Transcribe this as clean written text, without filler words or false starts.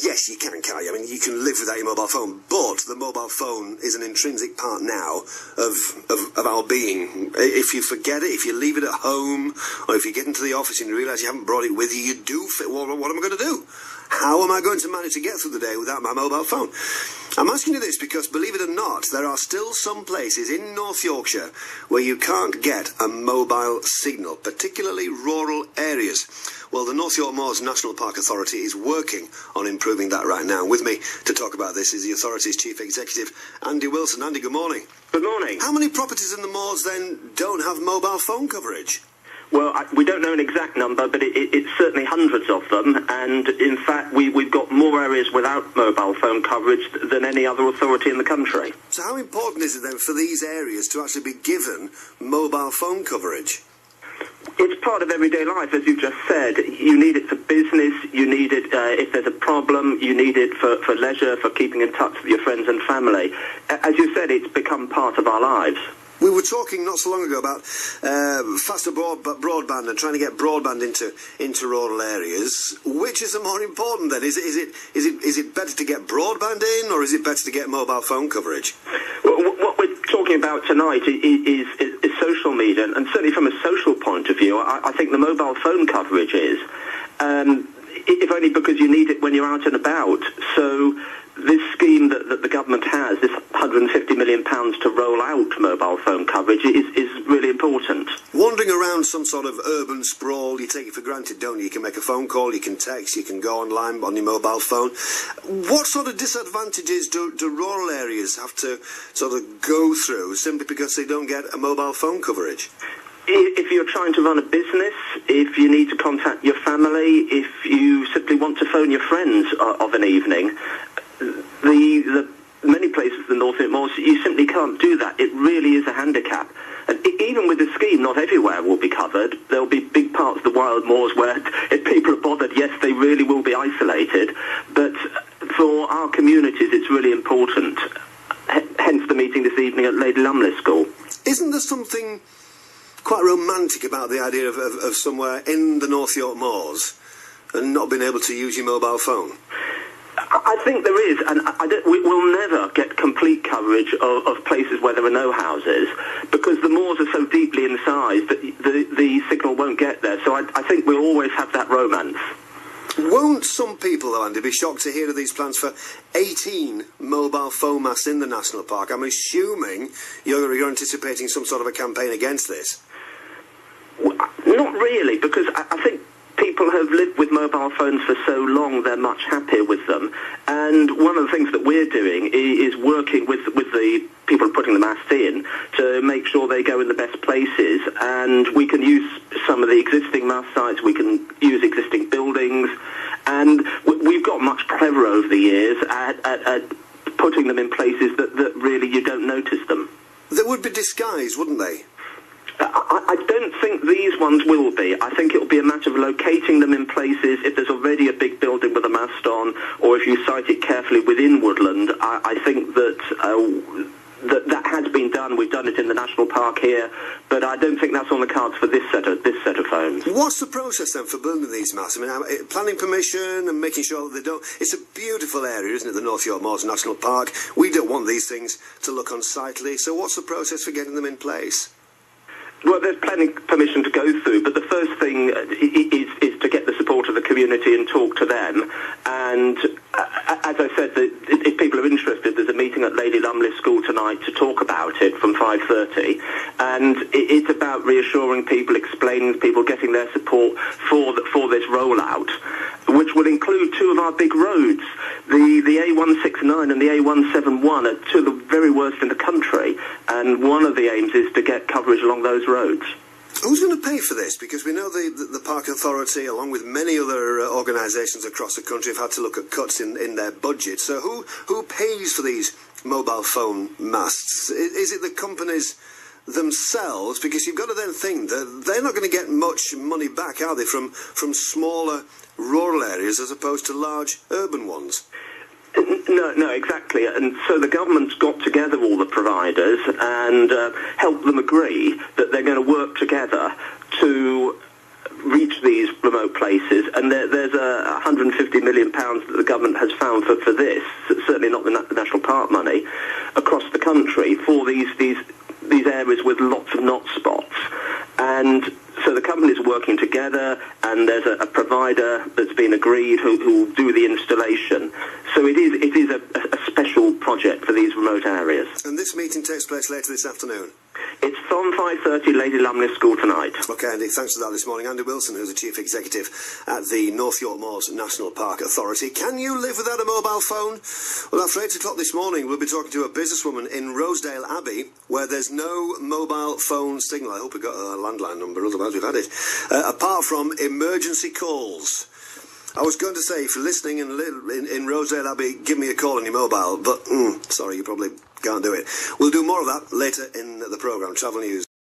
Yes, you can, can't you? I mean, you can live without your mobile phone, but the mobile phone is an intrinsic part now of our being. If you forget it, if you leave it at home, or if you get into the office and you realise you haven't brought it with you, you do fit. Well, what am I going to do? How am I going to manage to get through the day without my mobile phone? I'm asking you this because, believe it or not, there are still some places in North Yorkshire where you can't get a mobile signal, particularly rural areas. Well, the North York Moors National Park Authority is working on improving that right now. With me to talk about this is the authority's Chief Executive, Andy Wilson. Andy, good morning. Good morning. How many properties in the Moors, then, don't have mobile phone coverage? Well, we don't know an exact number, but it's certainly hundreds of them. And, in fact, we've got more areas without mobile phone coverage than any other authority in the country. So how important is it, then, for these areas to actually be given mobile phone coverage? It's part of everyday life, as you just said. You need it for business, you need it if there's a problem, you need it for leisure, for keeping in touch with your friends and family. As you said, it's become part of our lives. We were talking not so long ago about faster broadband and trying to get broadband into rural areas. Which is the more important then? Is it better to get broadband in, or is it better to get mobile phone coverage? Well, what we're talking about tonight is social media, and certainly from a social point of view, I think the mobile phone coverage is, if only because you need it when you're out and about. So this scheme that the government has, this £150 million to roll out mobile phone coverage, is really important. Wandering around some sort of urban sprawl, you take it for granted, don't you? You can make a phone call, you can text, you can go online on your mobile phone. What sort of disadvantages do rural areas have to sort of go through simply because they don't get a mobile phone coverage? If you're trying to run a business, if you need to contact your family, if you simply want to phone your friends of an evening, the many places in the North York Moors, you simply can't do that. It really is a handicap. And even with the scheme, not everywhere will be covered. There'll be big parts of the wild moors where, if people are bothered, yes, they really will be isolated. But for our communities, it's really important. Hence the meeting this evening at Lady Lumley School. Isn't there something quite romantic about the idea of somewhere in the North York Moors and not being able to use your mobile phone? I think there is, and we'll never get complete coverage of places where there are no houses, because the moors are so deeply incised that the signal won't get there. So I think we'll always have that romance. Won't some people, though, Andy, be shocked to hear of these plans for 18 mobile phone masts in the national park? I'm assuming you're anticipating some sort of a campaign against this. Not really, because I think people have lived with mobile phones for so long, they're much happier with them. And one of the things that we're doing is working with the people putting the masts in to make sure they go in the best places. And we can use some of the existing mast sites, we can use existing buildings, and we've got much cleverer over the years at putting them in places that really you don't notice them. They would be disguised, wouldn't they? I don't think these ones will be. I think it will be a matter of locating them in places. If there's already a big building with a mast on, or if you site it carefully within woodland, I think that has been done. We've done it in the national park here, but I don't think that's on the cards for this set of phones. What's the process then for building these masts? I mean, planning permission and making sure that they don't. It's a beautiful area, isn't it? The North York Moors National Park. We don't want these things to look unsightly. So what's the process for getting them in place? Well, there's planning permission to go through, but the first thing is to get the support of the community and talk to them. And as I said, if people are interested, there's a meeting at Lady Lumley School tonight to talk about it from 5:30. And it's about reassuring people, explaining to people, getting their support for this rollout, which will include two of our big roads. The A169 and the A171 are two of the very worst in the country, and one of the aims is to get coverage along those roads. Who's going to pay for this? Because we know the Park Authority, along with many other organisations across the country, have had to look at cuts in their budget. So who pays for these mobile phone masts? Is it the companies themselves? Because you've got to then think that they're not going to get much money back, are they, from smaller rural areas as opposed to large urban ones? No, exactly. And so the government's got together all the providers and helped them agree that they're going to work together to reach these remote places, and there's £150 million that the government has found for this, certainly not the National Park money, across the country for these areas with lots of not spots. And so the companies are working together, and there's a provider that's been agreed who will do the installation. So it is a special project for these remote areas. And this meeting takes place later this afternoon? It's from 5:30, Lady Lumley School tonight. Okay, Andy, thanks for that this morning. Andy Wilson, who's the Chief Executive at the North York Moors National Park Authority. Can you live without a mobile phone? Well, after 8 o'clock this morning, we'll be talking to a businesswoman in Rosedale Abbey, where there's no mobile phone signal. I hope we got a landline number, otherwise we've had it. Apart from emergency calls. I was going to say, if you're listening in Rosedale Abbey, give me a call on your mobile, but sorry, you probably can't do it. We'll do more of that later in the programme, Travel News.